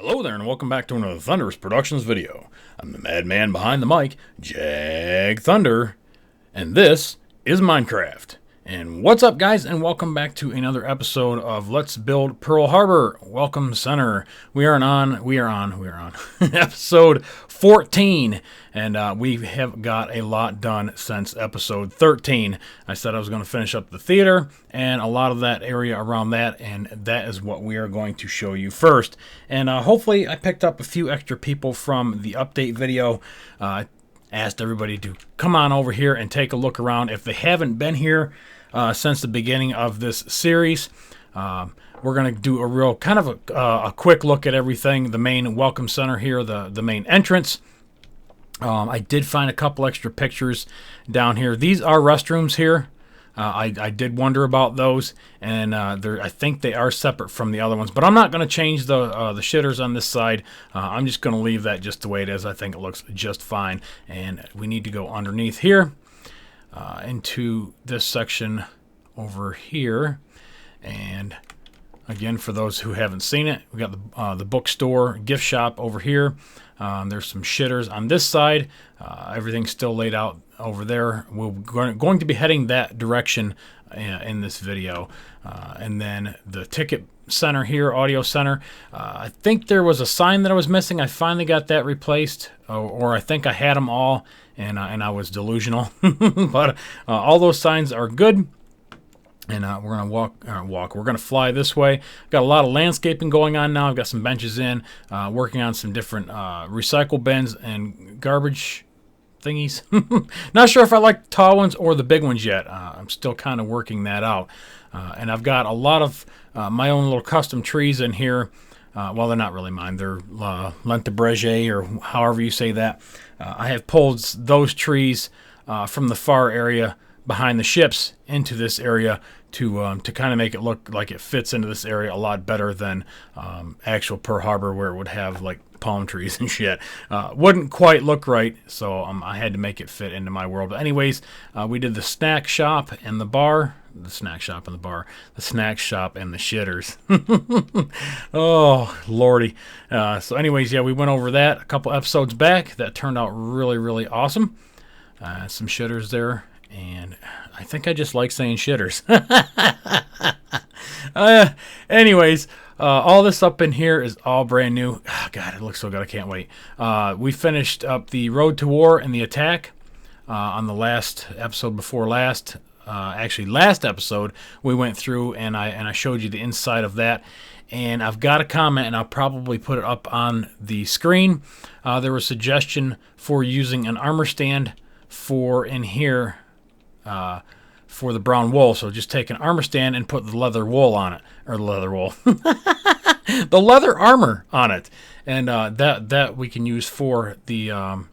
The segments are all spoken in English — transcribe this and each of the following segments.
Hello there and welcome back to another Thunderous Productions video. I'm the madman behind the mic, Jag Thunder, and this is Minecraft. And what's up guys, and welcome back to another episode of Let's Build Pearl Harbor. Welcome center. We are on episode 14, and we have got a lot done since episode 13. I said I was going to finish up the theater and a lot of that area around that, and that is what we are going to show you first. And hopefully I picked up a few extra people from the update video. Asked everybody to come on over here and take a look around if they haven't been here since the beginning of this series. We're going to do a real kind of a quick look at everything. The main welcome center here, the main entrance. I did find a couple extra pictures down here. These are restrooms here. I did wonder about those, and I think they are separate from the other ones. But I'm not going to change the shitters on this side. I'm just going to leave that just the way it is. I think it looks just fine. And we need to go underneath here into this section over here. And again, for those who haven't seen it, we got the bookstore, gift shop over here. There's some shitters on this side. Everything's still laid out over there. We're going to be heading that direction in this video. And then the ticket center here, audio center. I think there was a sign that I was missing. I finally got that replaced, or I think I had them all, and I was delusional. But all those signs are good. And we're going to walk. We're going to fly this way. Got a lot of landscaping going on now. I've got some benches in, working on some different recycle bins and garbage thingies. Not sure if I like the tall ones or the big ones yet. I'm still kind of working that out. And I've got a lot of my own little custom trees in here. Well, they're not really mine. They're Lente or however you say that. I have pulled those trees from the far area behind the ships into this area to kind of make it look like it fits into this area a lot better than actual Pearl Harbor, where it would have like palm trees and shit. Wouldn't quite look right, so I had to make it fit into my world. But anyways, we did the snack shop and the bar. The snack shop and the bar. The snack shop and the shitters. Oh, lordy. So anyways, yeah, we went over that a couple episodes back. That turned out really, really awesome. Some shitters there. And I think I just like saying shitters. Anyways, all this up in here is all brand new. Oh, God, it looks so good. I can't wait. We finished up the Road to War and the attack on the last episode before last. Actually, last episode, we went through and I showed you the inside of that. And I've got a comment, and I'll probably put it up on the screen. There was a suggestion for using an armor stand for in here. For the brown wool, so just take an armor stand and put the leather wool on it, or the leather wool, the leather armor on it, and that we can use for the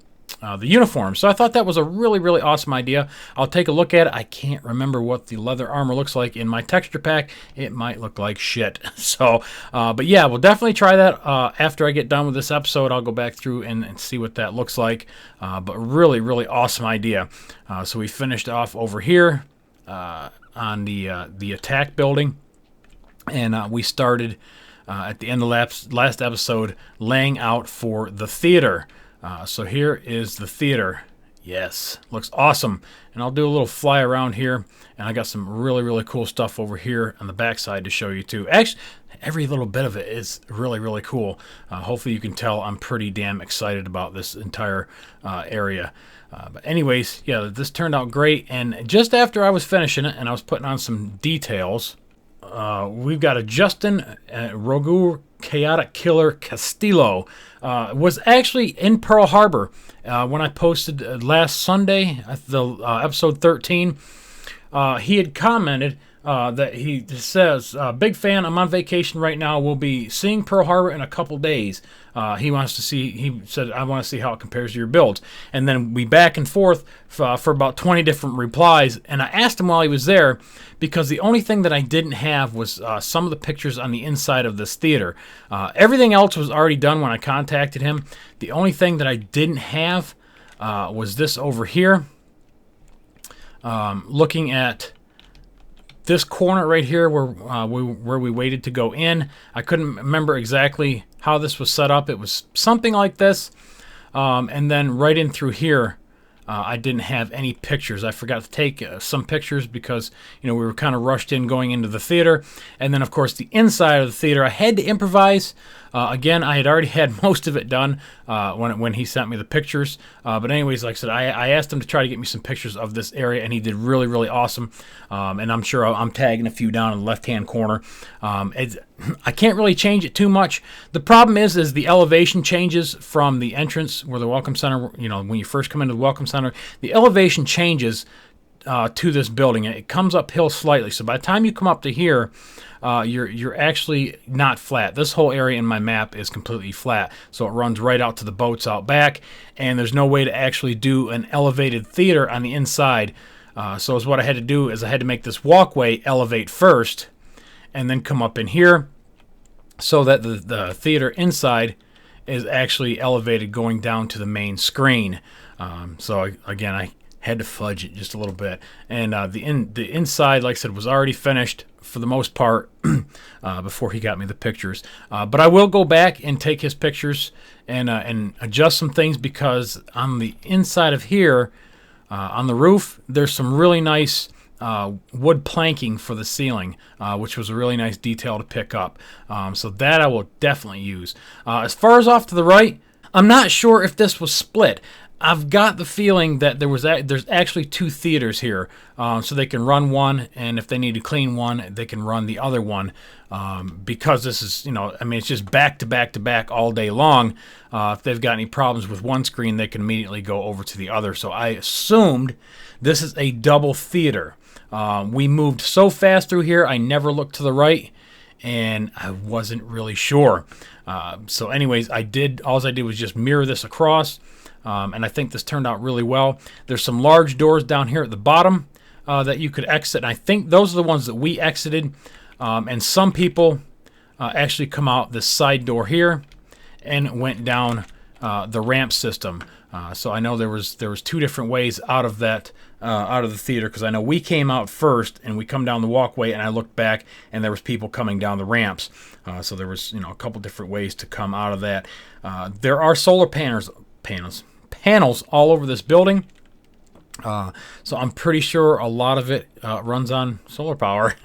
uniform. So I thought that was a really, really awesome idea. I'll take a look at it. I can't remember what the leather armor looks like in my texture pack. It might look like shit. So, but yeah, we'll definitely try that after I get done with this episode. I'll go back through and see what that looks like. But really, really awesome idea. So we finished off over here on the attack building, and we started at the end of last episode laying out for the theater. So here is the theater. Yes, looks awesome. And I'll do a little fly around here, and I got some really, really cool stuff over here on the backside to show you too. Actually, every little bit of it is really, really cool. Hopefully you can tell I'm pretty damn excited about this entire area. But anyways, yeah, this turned out great. And just after I was finishing it and I was putting on some details, we've got a Justin Rogu Chaotic Killer Castillo. Was actually in Pearl Harbor when I posted last Sunday, the episode 13. He had commented that he says, big fan, I'm on vacation right now. We'll be seeing Pearl Harbor in a couple days. He said, I want to see how it compares to your builds. And then we back and forth for about 20 different replies. And I asked him while he was there, because the only thing that I didn't have was some of the pictures on the inside of this theater. Everything else was already done when I contacted him. The only thing that I didn't have was this over here. Looking at this corner right here where we waited to go in. I couldn't remember exactly how how this was set up. It was something like this. And then right in through here, I didn't have any pictures. I forgot to take some pictures because, we were kind of rushed in going into the theater. And then, of course, the inside of the theater, I had to improvise. Again, I had already had most of it done when he sent me the pictures. But anyways, like I said, I asked him to try to get me some pictures of this area, and he did really, really awesome. And I'm sure I'm tagging a few down in the left-hand corner. I can't really change it too much. The problem is the elevation changes from the entrance where the Welcome Center, when you first come into the Welcome Center, the elevation changes to this building. It comes uphill slightly. So by the time you come up to here, you're actually not flat. This whole area in my map is completely flat. So it runs right out to the boats out back, and there's no way to actually do an elevated theater on the inside. So what I had to do is I had to make this walkway elevate first, and then come up in here so that the theater inside is actually elevated going down to the main screen. Again, I had to fudge it just a little bit. And the inside, like I said, was already finished for the most part before he got me the pictures. But I will go back and take his pictures and adjust some things, because on the inside of here, on the roof, there's some really nice wood planking for the ceiling, which was a really nice detail to pick up. So that I will definitely use. As far as off to the right, I'm not sure if this was split. I've got the feeling that there's actually two theaters here, so they can run one, and if they need to clean one, they can run the other one, because this is, it's just back to back to back all day long. If they've got any problems with one screen, they can immediately go over to the other. So I assumed this is a double theater. We moved so fast through here, I never looked to the right, and I wasn't really sure. So anyways, all I did was just mirror this across. And I think this turned out really well. There's some large doors down here at the bottom that you could exit. And I think those are the ones that we exited. And some people actually come out this side door here and went down the ramp system. So I know there was two different ways out of that out of the theater, because I know we came out first and we come down the walkway, and I looked back and there was people coming down the ramps. So there was a couple different ways to come out of that. There are solar panels all over this building, so I'm pretty sure a lot of it runs on solar power,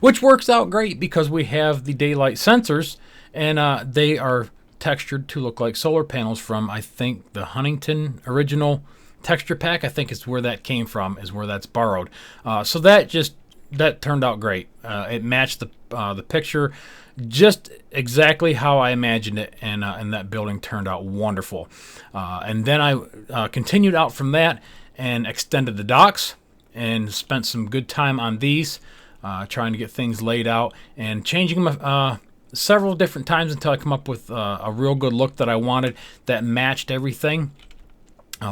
which works out great because we have the daylight sensors, and they are textured to look like solar panels from, I think, the Huntington original texture pack. I think is where that came from, is where that's borrowed. So that turned out great. It matched the picture just exactly how I imagined it, and that building turned out wonderful. And then I continued out from that and extended the docks and spent some good time on these, trying to get things laid out and changing them several different times until I come up with a real good look that I wanted that matched everything.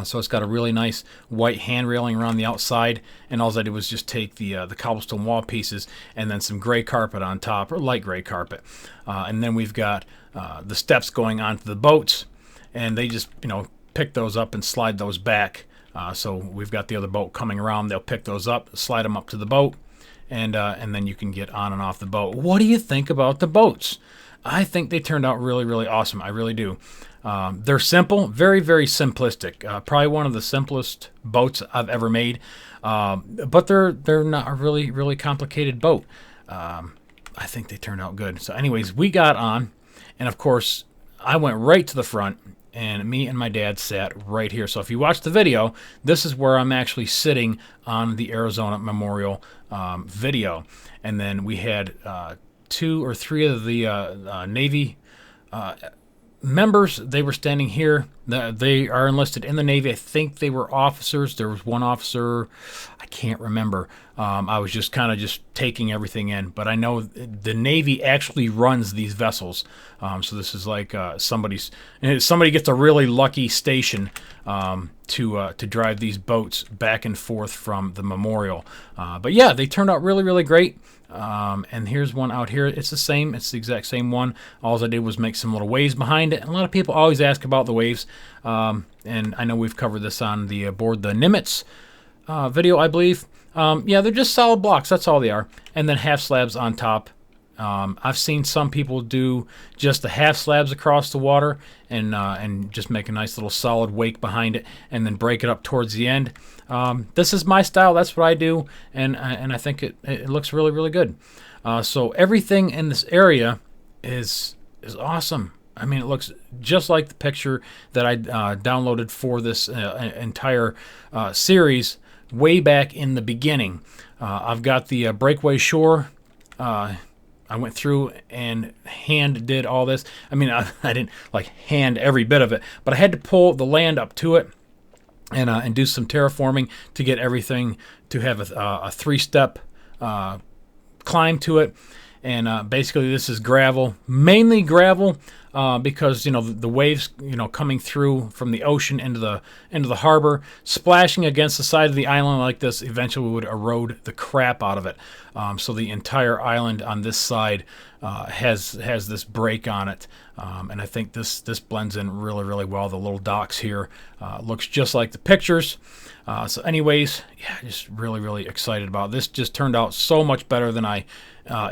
So it's got a really nice white hand railing around the outside, and all I did was just take the cobblestone wall pieces and then some gray carpet on top, or light gray carpet. And then we've got the steps going onto the boats, and they just pick those up and slide those back. So we've got the other boat coming around. They'll pick those up, slide them up to the boat, and then you can get on and off the boat. What do you think about the boats? I think they turned out really, really awesome. I really do. They're simple, very, very simplistic. Probably one of the simplest boats I've ever made. But they're not a really, really complicated boat. I think they turned out good. So anyways, we got on, and of course, I went right to the front, and me and my dad sat right here. So if you watch the video, this is where I'm actually sitting on the Arizona Memorial video. And then we had 2 or 3 of the Navy members. They were standing here. They are enlisted in the Navy. I think they were officers. There was one officer, I can't remember. I was just kind of just taking everything in, but I know the Navy actually runs these vessels. So this is like somebody gets a really lucky station to drive these boats back and forth from the memorial. But yeah, they turned out really, really great. And here's one out here. It's the same. It's the exact same one. All I did was make some little waves behind it. And a lot of people always ask about the waves. And I know we've covered this on the aboard the Nimitz video, I believe. Yeah, they're just solid blocks. That's all they are. And then half slabs on top I've seen some people do just the half slabs across the water and just make a nice little solid wake behind it and then break it up towards the end. This is my style. That's what I do, and I think it looks really, really good. So everything in this area is awesome. I mean, it looks just like the picture that I downloaded for this entire series way back in the beginning. I've got the breakaway shore. I went through and hand did all this. I mean, I didn't like hand every bit of it, but I had to pull the land up to it and do some terraforming to get everything to have a 3-step climb to it. And basically this is gravel, mainly gravel, because the waves coming through from the ocean into the harbor, splashing against the side of the island like this, eventually would erode the crap out of it. So the entire island on this side has this break on it, and I think this blends in really, really well. The little docks here looks just like the pictures. So anyways, yeah, just really, really excited about this. Just turned out so much better than I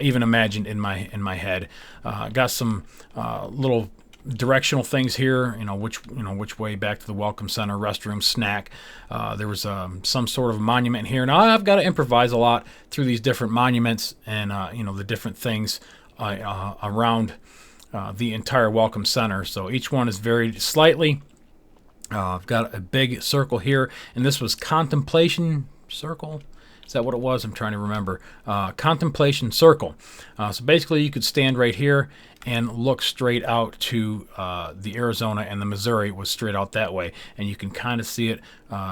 even imagined in my head. Got some little directional things here, which way back to the welcome center, restroom, snack. There was some sort of monument here. Now I've got to improvise a lot through these different monuments and the different things around the entire welcome center. So each one is varied slightly. I've got a big circle here, and this was Contemplation Circle. Is that what it was? I'm trying to remember. Contemplation Circle. So basically you could stand right here and look straight out to the Arizona, and the Missouri was straight out that way. And you can kind of see it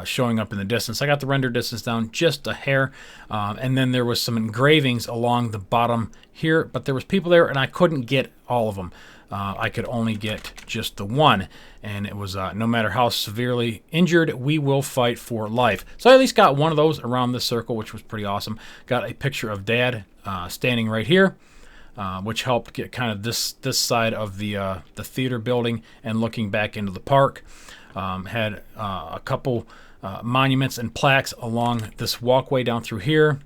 showing up in the distance. I got the render distance down just a hair. And then there was some engravings along the bottom here, but there was people there and I couldn't get all of them. I could only get just the one, and it was no matter how severely injured, we will fight for life. So I at least got one of those around this circle, which was pretty awesome. Got a picture of Dad standing right here, which helped get kind of this side of the theater building and looking back into the park. Had a couple monuments and plaques along this walkway down through here.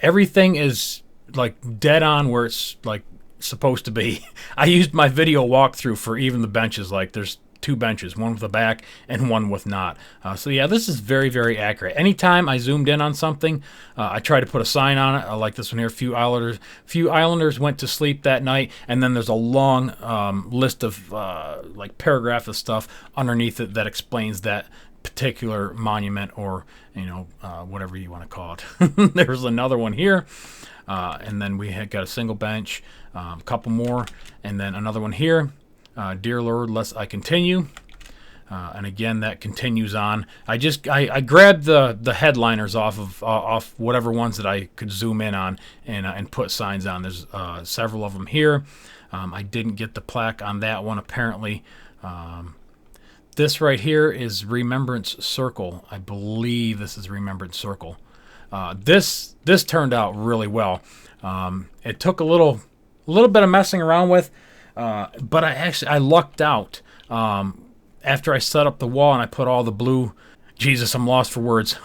Everything is like dead on where it's like supposed to be. I used my video walkthrough for even the benches. Like there's 2 benches, one with a back and one with not. So yeah, this is very, very accurate. Anytime I zoomed in on something, I tried to put a sign on it. I like this one here. Few islanders went to sleep that night, and then there's a long list of like paragraph of stuff underneath it that explains that particular monument, or whatever you want to call it. There's another one here. And then we had got a single bench, a couple more, and then another one here. Dear Lord, lest I continue. And again, that continues on. I grabbed the headliners off whatever ones that I could zoom in on and put signs on. There's several of them here. I didn't get the plaque on that one apparently. This right here is Remembrance Circle. I believe this is Remembrance Circle. This turned out really well. It took a little bit of messing around with, but I lucked out. After I set up the wall and I put all the blue, Jesus, I'm lost for words.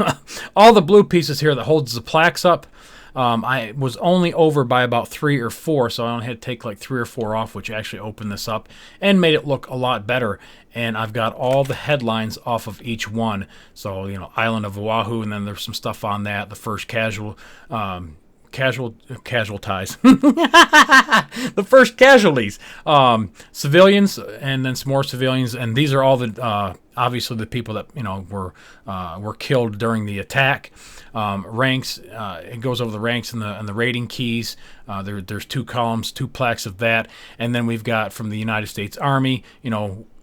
All the blue pieces here that holds the plaques up. I was only over by about 3 or 4, so I only had to take like 3 or 4 off, which actually opened this up and made it look a lot better. And I've got all the headlines off of each one. So, Island of Oahu, and then there's some stuff on that. The first casualties. The first casualties. Civilians, and then some more civilians. And these are all the obviously the people that were killed during the attack. Ranks. It goes over the ranks and the rating keys. There's 2 columns, 2 plaques of that, and then we've got from the United States Army.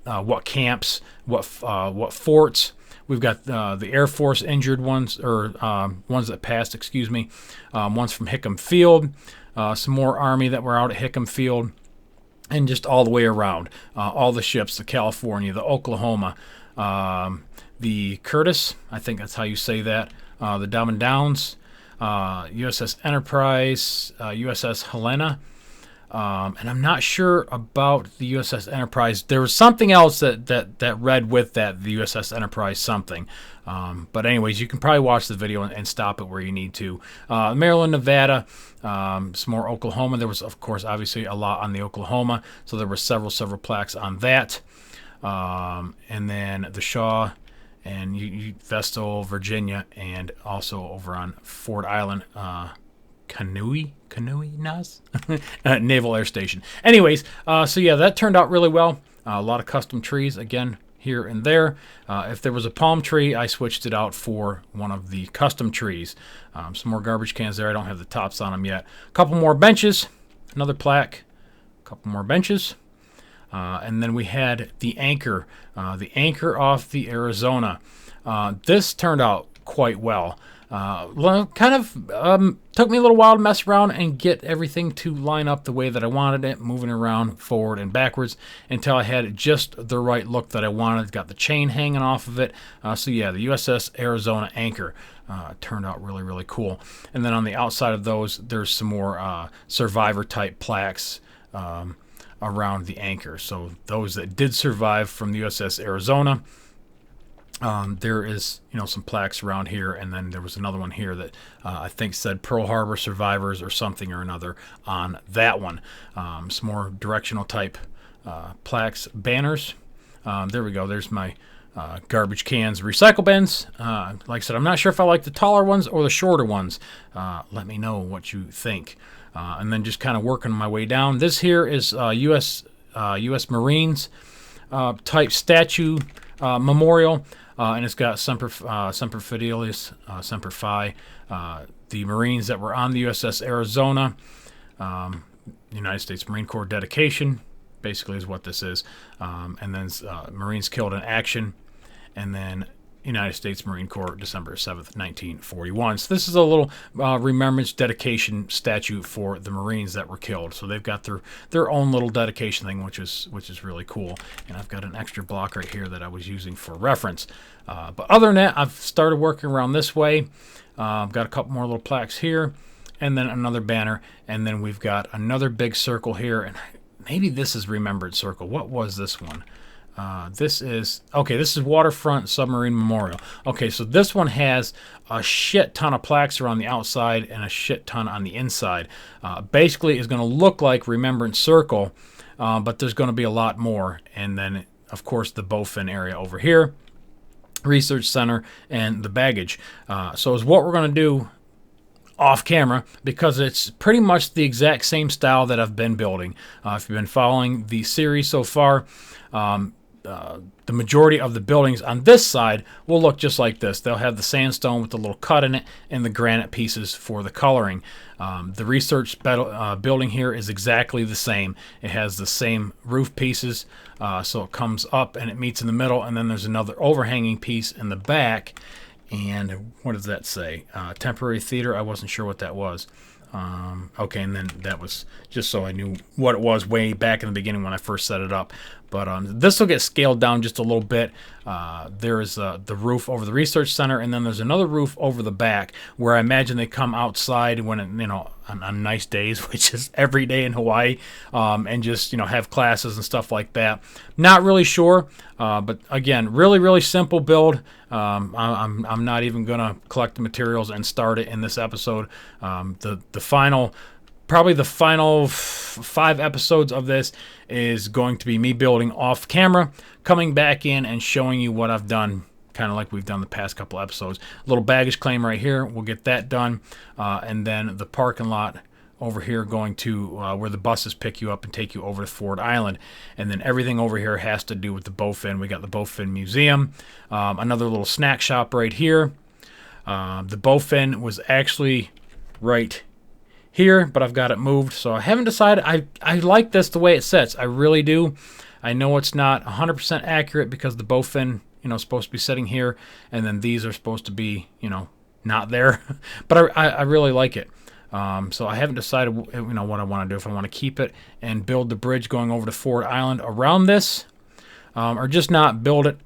What camps, what forts. We've got the Air Force injured ones, or ones that passed, excuse me. Ones from Hickam Field, some more Army that were out at Hickam Field, and just all the way around. All the ships, the California, the Oklahoma, the Curtis, I think that's how you say that, the Dumb and Downs, U.S.S. Enterprise, U.S.S. Helena, And I'm not sure about the USS Enterprise. There was something else that read with that, the USS Enterprise something. But anyways, you can probably watch the video and stop it where you need to. Maryland, Nevada, some more Oklahoma. There was, of course, obviously a lot on the Oklahoma, so there were several plaques on that. And then the Shaw and Vestal, Virginia, and also over on Ford Island, Kanui Nas Naval Air Station. Anyways, so yeah, that turned out really well. A lot of custom trees again here and there. If there was a palm tree, I switched it out for one of the custom trees. Some more garbage cans there. I don't have the tops on them yet. A couple more benches, another plaque, a couple more benches. And then we had the anchor off the Arizona. This turned out quite well. Kind of took me a little while to mess around and get everything to line up the way that I wanted it, moving around forward and backwards until I had just the right look that I wanted. Got the chain hanging off of it. So yeah, the USS Arizona anchor turned out really, really cool. And then on the outside of those, there's some more survivor type plaques around the anchor. So those that did survive from the USS Arizona, there is, some plaques around here, and then there was another one here that I think said Pearl Harbor survivors or something or another on that one. Some more directional type plaques, banners. There we go. There's my garbage cans, recycle bins. Like I said, I'm not sure if I like the taller ones or the shorter ones. Let me know what you think. And then just kind of working my way down. This here is U.S. Marines type statue memorial. And it's got Semper Fidelis, Semper Fi, the Marines that were on the USS Arizona, United States Marine Corps dedication, basically is what this is. And then Marines killed in action, and then United States Marine Corps, December 7th, 1941. So this is a little remembrance dedication statue for the Marines that were killed. So they've got their own little dedication thing, which is really cool. And I've got an extra block right here that I was using for reference. But other than that, I've started working around this way. I've got a couple more little plaques here, and then another banner, and then we've got another big circle here. And maybe this is Remembrance Circle. What was this one? This is Waterfront Submarine Memorial. Okay, so this one has a shit ton of plaques around the outside and a shit ton on the inside. Basically, it's going to look like Remembrance Circle, but there's going to be a lot more. And then, of course, the bowfin area over here, Research Center, and the baggage. So is what we're going to do off camera, because it's pretty much the exact same style that I've been building. If you've been following the series so far, the majority of the buildings on this side will look just like this. They'll have the sandstone with the little cut in it and the granite pieces for the coloring. The research building here is exactly the same. It has the same roof pieces, so it comes up and it meets in the middle, and then there's another overhanging piece in the back. And what does that say? Temporary theater. I wasn't sure what that was. Okay, and then that was just so I knew what it was way back in the beginning when I first set it up. But this will get scaled down just a little bit. There is the roof over the research center, and then there's another roof over the back where I imagine they come outside when on nice days, which is every day in Hawaii, and just have classes and stuff like that. Not really sure, but again, really simple build. I'm not even gonna collect the materials and start it in this episode. Probably the final 5 episodes of this is going to be me building off camera, coming back in and showing you what I've done, kind of like we've done the past couple episodes. A little baggage claim right here, we'll get that done, and then the parking lot over here going to where the buses pick you up and take you over to Ford Island. And then everything over here has to do with the bowfin. We got the bowfin museum, another little snack shop right here. The bowfin was actually right here, but I've got it moved, so I haven't decided. I like this the way it sits. I really do. I know it's not 100% accurate because the bowfin, is supposed to be sitting here, and then these are supposed to be, not there. But I really like it. So I haven't decided, what I want to do. If I want to keep it and build the bridge going over to Ford Island around this, or just not build it.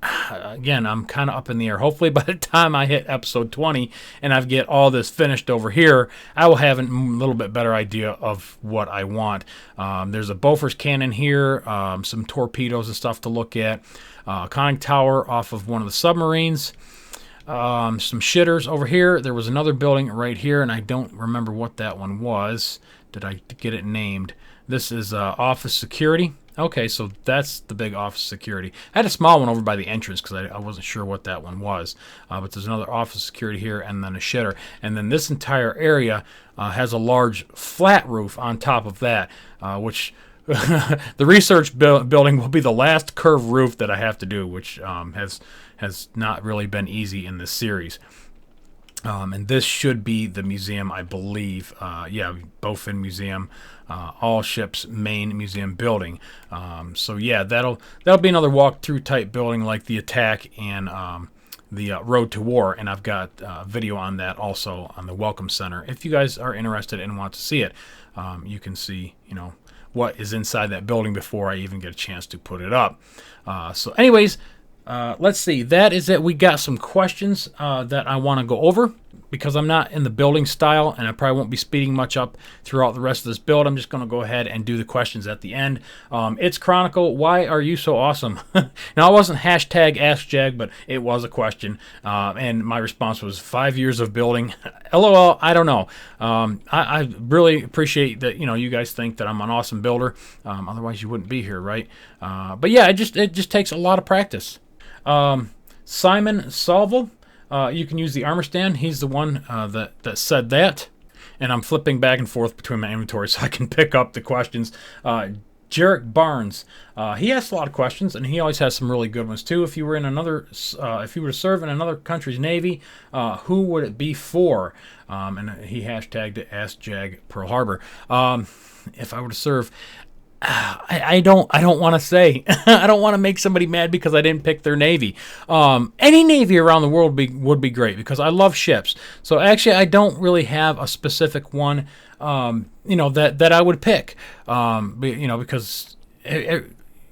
again, I'm kind of up in the air. Hopefully by the time I hit episode 20 and I get all this finished over here, I will have a little bit better idea of what I want. There's a Bofors cannon here, some torpedoes and stuff to look at, a conning tower off of one of the submarines, some shitters over here. There was another building right here, and I don't remember what that one was. Did I get it named? This is office security. Okay, so that's the big office security. I had a small one over by the entrance because I wasn't sure what that one was. But there's another office security here and then a shitter. And then this entire area has a large flat roof on top of that, which the research building will be the last curved roof that I have to do, which has not really been easy in this series. And this should be the museum, I believe. Yeah, Bofin Museum, all ships main museum building. So yeah, that'll be another walkthrough type building like the Attack and the Road to War. And I've got video on that also on the Welcome Center. If you guys are interested and want to see it, you can see, what is inside that building before I even get a chance to put it up. So anyways, let's see. That is it. We got some questions that I want to go over because I'm not in the building style and I probably won't be speeding much up throughout the rest of this build. I'm just going to go ahead and do the questions at the end. It's Chronicle. Why are you so awesome? Now, it wasn't hashtag AskJag, but it was a question. And my response was 5 years of building. LOL, I don't know. I really appreciate that, you guys think that I'm an awesome builder. Otherwise, you wouldn't be here, right? But yeah, it just takes a lot of practice. Simon Salvo, you can use the armor stand. He's the one that said that. And I'm flipping back and forth between my inventory so I can pick up the questions. Jarek Barnes, he asks a lot of questions, and he always has some really good ones too. If you were in if you were to serve in another country's navy, who would it be for? And he hashtagged it AskJag Pearl Harbor. If I were to serve, I don't want to say. I don't want to make somebody mad because I didn't pick their navy. Any navy around the world would be great because I love ships. So actually, I don't really have a specific one, that I would pick. Because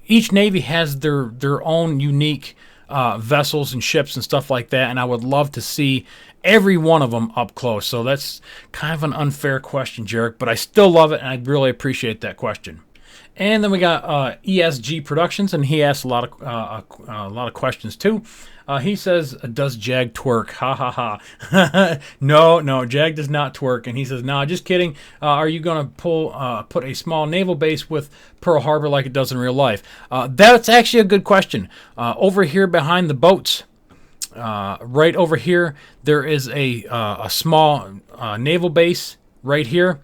each navy has their own unique vessels and ships and stuff like that, and I would love to see every one of them up close. So that's kind of an unfair question, Jarek, but I still love it, and I really appreciate that question. And then we got ESG Productions, and he asked a lot of questions too. He says, "Does Jag twerk?" Ha ha ha. No, Jag does not twerk. And he says, "No, just kidding. Are you gonna put a small naval base with Pearl Harbor like it does in real life?" That's actually a good question. Over here behind the boats, right over here, there is a small naval base right here.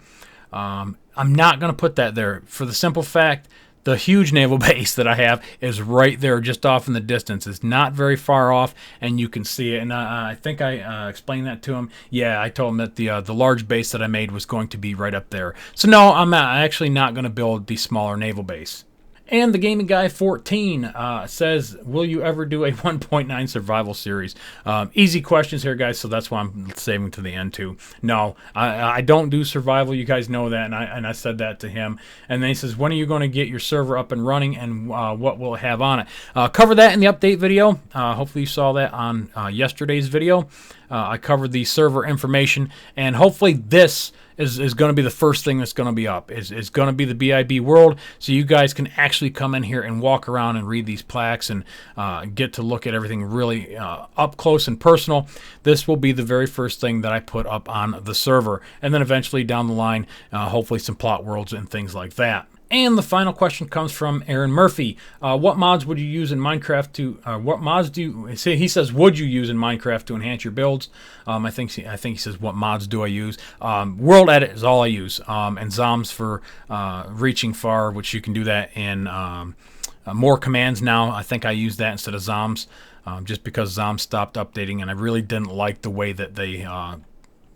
I'm not going to put that there for the simple fact the huge naval base that I have is right there just off in the distance. It's not very far off, and you can see it. And I think I explained that to him. Yeah, I told him that the large base that I made was going to be right up there. So no, I'm actually not going to build the smaller naval base. And the Gaming Guy 14 says, "Will you ever do a 1.9 survival series?" Easy questions here, guys, so that's why I'm saving to the end too. No, I don't do survival. You guys know that, and I said that to him. And then he says, "When are you going to get your server up and running, and what will it have on it?" Cover that in the update video. Hopefully you saw that on yesterday's video. I covered the server information, and hopefully this is going to be the first thing that's going to be up. Is going to be the BIB world, so you guys can actually come in here and walk around and read these plaques and get to look at everything really up close and personal. This will be the very first thing that I put up on the server, and then eventually down the line, hopefully some plot worlds and things like that. And the final question comes from Aaron Murphy. What mods would you use in Minecraft to? What mods do you? He says, would you use in Minecraft to enhance your builds? I think he says, what mods do I use? World Edit is all I use, and Zoms for reaching far, which you can do that in more commands now. I think I use that instead of Zoms, just because Zoms stopped updating, and I really didn't like the way that they.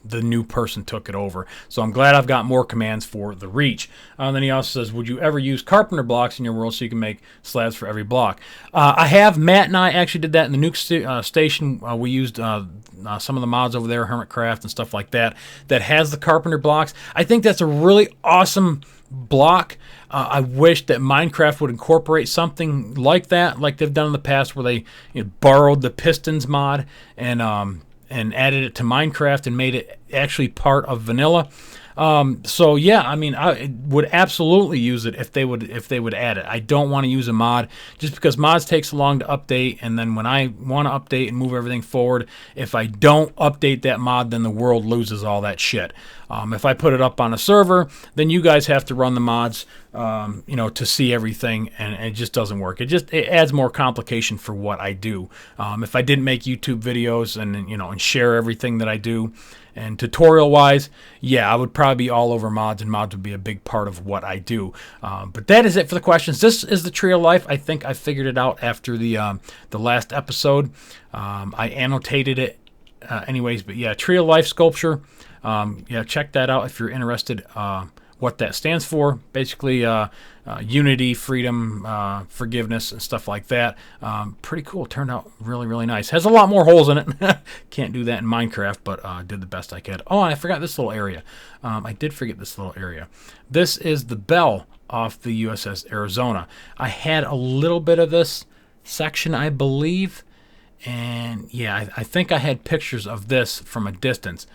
The new person took it over. So I'm glad I've got more commands for the reach. Then he also says, would you ever use carpenter blocks in your world so you can make slabs for every block? I have. Matt and I actually did that in the nuke station. We used some of the mods over there, Hermitcraft and stuff like that, that has the carpenter blocks. I think that's a really awesome block. I wish that Minecraft would incorporate something like that, like they've done in the past, where they borrowed the pistons mod and added it to Minecraft and made it actually part of vanilla. So yeah, I mean, I would absolutely use it if they would add it. I don't want to use a mod just because mods take so long to update, and then when I want to update and move everything forward, if I don't update that mod, then the world loses all that shit. If I put it up on a server, then you guys have to run the mods, to see everything, and it just doesn't work. It adds more complication for what I do. If I didn't make YouTube videos and share everything that I do, and tutorial-wise, yeah, I would probably be all over mods, and mods would be a big part of what I do. But that is it for the questions. This is the Tree of Life. I think I figured it out after the last episode. I annotated it anyways, but yeah, Tree of Life sculpture. Yeah, check that out if you're interested. What that stands for, basically unity, freedom, forgiveness, and stuff like that. Pretty cool. Turned out really, really nice. Has a lot more holes in it. Can't do that in Minecraft, but did the best I could. Oh, and I forgot this little area. I did forget this little area. This is the bell off the U.S.S. Arizona. I had a little bit of this section, I believe, and yeah, I think I had pictures of this from a distance.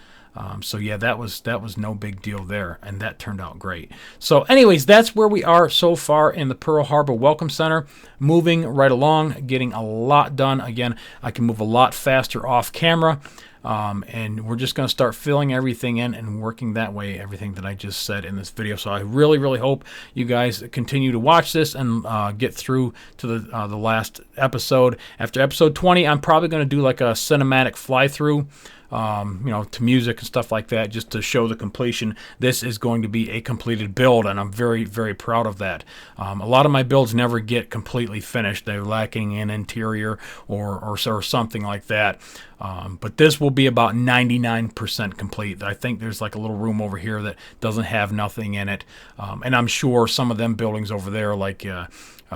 So yeah, that was no big deal there, and that turned out great. So anyways, that's where we are so far in the Pearl Harbor Welcome Center. Moving right along, getting a lot done. Again, I can move a lot faster off camera, and we're just going to start filling everything in and working that way, everything that I just said in this video. So I really, really hope you guys continue to watch this and get through to the last episode. After episode 20, I'm probably going to do like a cinematic fly-through, to music and stuff like that, just to show the completion. This is going to be a completed build, and I'm very, very proud of that. A lot of my builds never get completely finished. They're lacking in interior or something like that. But this will be about 99% complete. I think there's like a little room over here that doesn't have nothing in it. And I'm sure some of them buildings over there, like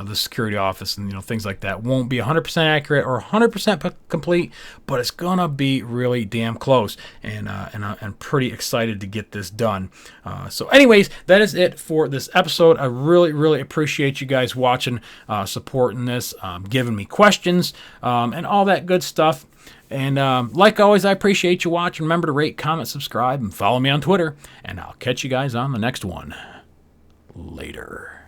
the security office and things like that, won't be 100% accurate or 100% complete, but it's gonna be really damn close, and I'm pretty excited to get this done. So anyways, that is it for this episode. I really, really appreciate you guys watching, supporting this, giving me questions, and all that good stuff. And like always, I appreciate you watching. Remember to rate, comment, subscribe, and follow me on Twitter, and I'll catch you guys on the next one. Later.